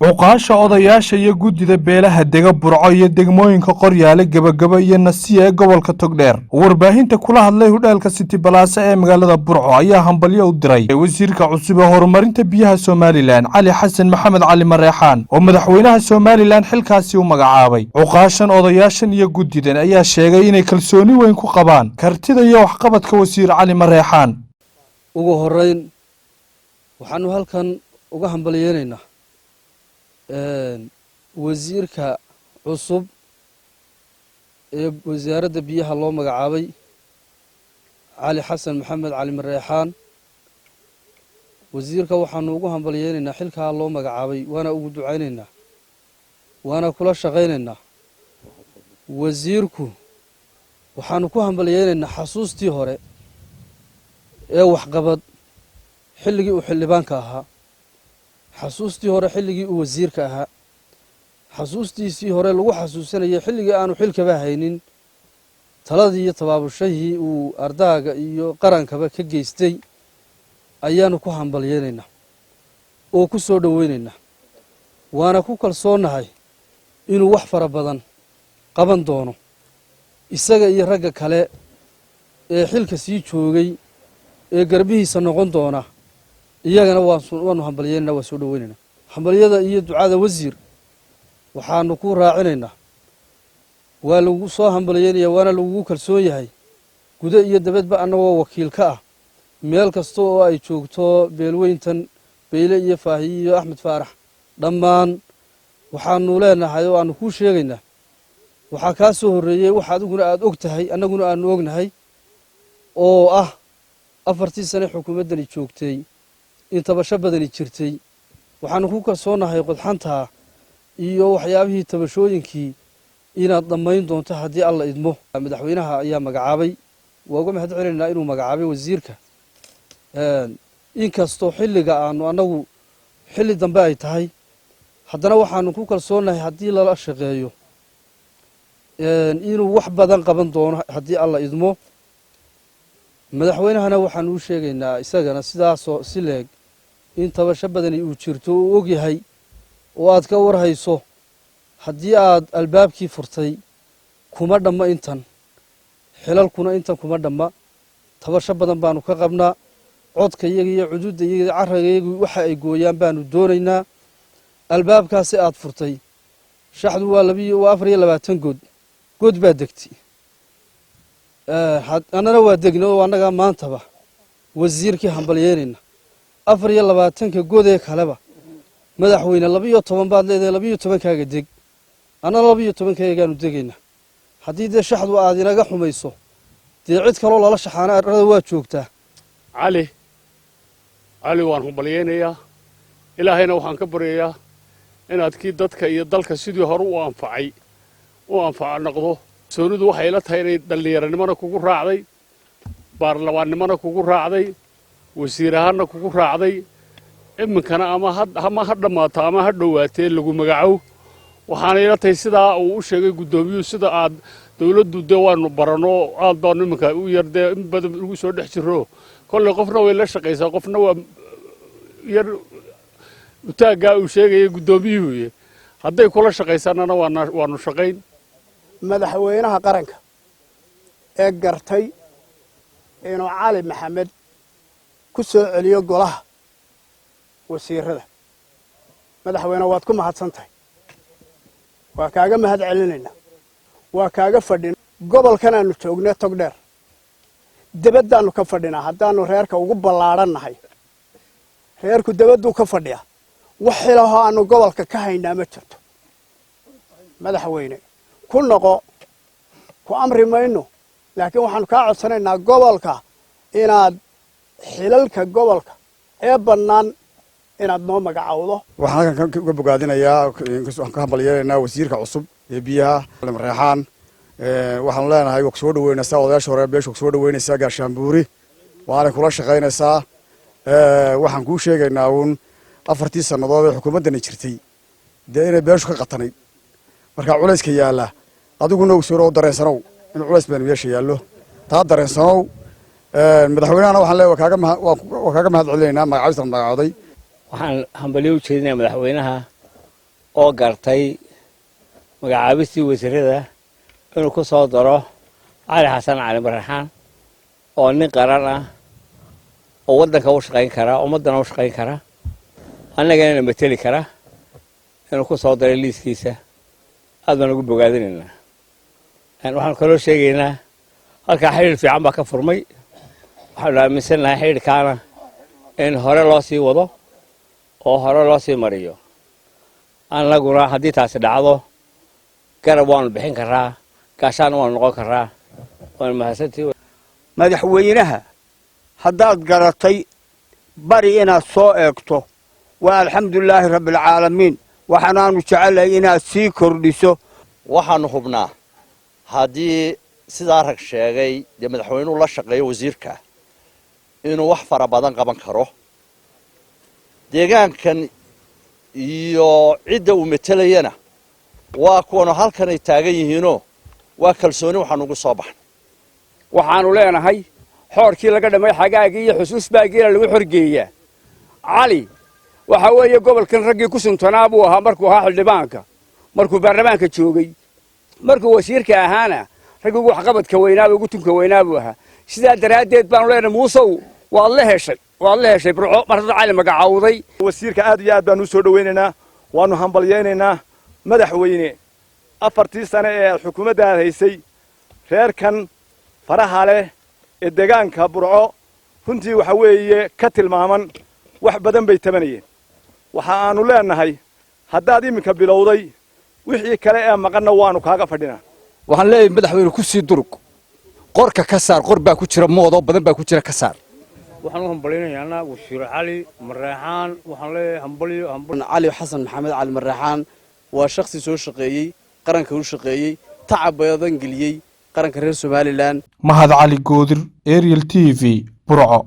cuqaasha odayaasha iyo guddida beelaha dega Burco iyo degmooyinka Qoryaale Gabagaba iyo Nasiya ee gobolka Togdheer warbaahinta kula hadlay hudheelka City Plaza ee magaalada Burco ayaa hambalyo u diray wasiirka cusub ee horumarinta biyaha Soomaaliland Cali Xasan Maxamed Cali Mareexaan oo madaxweynaha Soomaaliland xilkaasi u magacaabay cuqaashan odayaashan iyo guddidan ayaa sheegay inay kalsooni weyn ku qabaan kartida iyo waxqabadka wasiir Cali Mareexaan ugu horeyn waxaanu halkan uga hambalyeeynaa wasiirka cusub ee wasaaradda biyaha loo magacaabay Cali Xasan Maxamed Cali Mareexaan wasiirka waxaanu ugu hambalyeeynaa xilka loo magacaabay waana ugu ducaynaynaa waana kula shaqaynaynaa wasiirku waxaanu ku hambalyeeynaa xasuustii hore ee waxqabad xilligii uu xildhibaanka ahaa xasuustii hore xilligii uu wasiirka ahaa xasuustiisii hore lagu xasuusanayay xilligii aanu xilkaba haynin taladii iyo tabaabushahii uu ardaaga iyo qarankaba ka geystay ayaanu ku hambalyeeynaa oo ku soo dhaweynaynaa waana ku kalsoonahay inuu wax fara badan qaban doono isaga iyo ragga kale ee xilka sii joogay ee garbihiisa noqon doona iyagana waanu hambalyeynaa waa soo dhaweynaynaa hambalyada iyo ducada wasiir waxaanu ku raacinaynaa waa lagu soo hambalyeynaya waana lagu kalsoon yahay gudo iyo dabadba annagoo wakiil ka ah meel kasta oo ay joogto beelweyntan beyle iyo faahiye iyo axmed faarax dhammaan waxaanu leenahay oo aanu kuu sheegaynaa waxaa kaa soo horreeyey wax adiguna aada og tahay annaguna aanu ognahay oo ah 4 sane xukuumaddani joogtay in tabasho badani jirtay waxaanu ku kalsoonahay qodxantaa iyo waxyaabihii tabashooyinkii inaad dhammayn doonto haddii alla idmo madaxweynaha ayaa magacaabay waa uga mahad celinaynaa inuu magacaabay wasiirka inkastoo xilliga aanu annagu xilli dambe ay tahay haddana waxaanu ku kalsoonahay haddii lala shaqeeyo inuu wax badan qaban doono haddii alla idmo madaxweynahana waxaanu u sheegaynaa isagana sidaasoo si leeg in tabasho badani uu jirto uu og yahay oo aad ka warhayso haddii aad albaabkii furtay kuma dhamma intan xilalkuna intan kuma dhamma tabasho badan baanu ka qabnaa codka iyaga iyo cududda iyaga carraga iyagu waxa ay gooyaan baanu doonaynaa albaabkaasi aad furtay shaxdu waa 24 god baa degtay annana waa degnay oo annagaa maantaba wasiirkii hambalyeynayna 24 godee kaleba madaxweyne 12 baad leedahay 12 kaaga deg annana 12 kaagaanu degaynaa haddii dee shaxdu aad inaga xumayso dee cid kaloo lala shaxaana arrada waa joogtaa cali waan hambalyeynayaa ilaahayna waxaan ka baryayaa inaad kii dadka iyo dalka sidii hore u anfaca noqdo soonidu waxay la tahay inay dhallinyaranimana kugu raacday baarlamaannimana kugu raacday wasiir ahaanna kugu raacday iminkana ama ha dhammaato ama ha dhowaatee lagu magacow waxaana ila tahay sidaa uu u sheegay guddoomiyuhu sida aad dawladdu dee waanu baranno aad baanu iminka u yar dee in badan lagu soo dhex jiro kolley qofna way la shaqaysaa qofna waa yar utaaggaa uu sheegaya guddoomiyuhu hadday kula shaqaysaanana waanu shaqayn madaxweynaha qaranka ee gartay inuu Cali Maxamed ku soo celiyo golaha wasiirada madaxweyne waad ku mahadsantahay waa kaaga mahad celinaynaa waa kaaga fadhin gobolkan aanu joognay Togdheer dabadaanu ka fadhinaa haddaanu reerka ugu ballaarannahay reerku dabaduu ka fadhiya wax ilaha aanu gobolka ka haynaa ma jirto madaxweyne ku noqo ku amri mayno laakiin waxaanu kaa codsanaynaa gobolka inaad xilalka gobolka ee bannaan inaad noo magacawdo waxaan halkan ka bogaadinayaa waxaan ka hambalyeeynaa wasiirka cusub ee biyaha Cali Mareexaan waxaan leenahay wax soo dhaweynaysaa odayaasha hore beesha soo dhaweynaysaa gaashaanbuuri waana kula shaqaynaysaa waxaan kuu sheegaynaa 4 sanadood ee xukuumaddani jirtay dee inay beeshu ka qatanay marka culayska yaala adiguna uu soo dareensanow in culays baan meesha yaallo taa dareensanow madaxweynahana waxaan leeyahay waa kaaga mahad celinaynaa magacaabista magacooday waxaan hambalyo u jeedinayaa madaxweynaha oo gartay magacaabistii wasiirada inuu ku soo daro cali xasan cali marraxaan oo nin qaran ah oo waddanka u shaqayn kara ummaddana u shaqayn kara annagana mateli kara inuu ku soo daray liiskiisa aad baan ugu bogaadinaynaa waxaan kaloo sheegaynaa halkaa xidhiir fiican baa ka furmay waxaanu aaminsannahay xidhiirkaana in hore loo sii wado oo hore loo sii mariyo annaguna haddii taasi dhacdo garab waanu bixin karaa gaashaana waanu noqon karaa waanu mahadsantii madaxweynaha haddaad garatay bari inaad soo eegto waa alxamdulilaahi rabbialcaalamiin waxaanaanu jecelahay inaad sii kordhiso waxaanu hubnaa haddii sidaa rag sheegay dee madaxweynuhu la shaqeeyo wasiirka inuu wax fara badan qaban karo deegaankan iyo cidda uu metelayana waa kuwanu halkanay taagan yihiinoo waa kalsooni waxaanu ugu soo baxnay waxaanu leenahay xoorkii laga dhamay xagaagii iyo xusuusbaagiina lagu xorgeeyaa cali waxa weeye gobolkan raggii ku suntanaa buu ahaa markuu ahaa xildhibaanka markuu baarlamaanka joogay markuu wasiirka ahaana raggii ugu waxqabadka weynaaba ugu tunka weynaa buu ahaa sidaa daraaddeed baanu leenahay muusow waad la heshay burco mar hadduu cali magacaawday wasiirka aad iyo aad baanu u soo dhowaynaynaa waanu hambalyaynaynaa madaxweyne 4 sano ee xukuumaddaad haysay reerkan faraha leh ee deegaanka burco runtii waxa weeye ka tilmaaman wax badan bay tabanayeen waxa aanu leenahay haddaad iminka bilowday wixii kale ee maqanna waanu kaaga fadhinaa waxaan leeyahay madaxweyne ku sii durug qorka ka saar qor baa ku jira moodo badan baa ku jira ka saar waxaan u hambalinaynaa wasiir cali marraxaan waxaan leeyahay hambalyo cali xasan maxamed cali marraxaan waa shakhsi soo shaqeeyey qaranka u shaqeeyey tacab badan geliyey qaranka reer Somaliland mahad cali goodir Ariel TV burco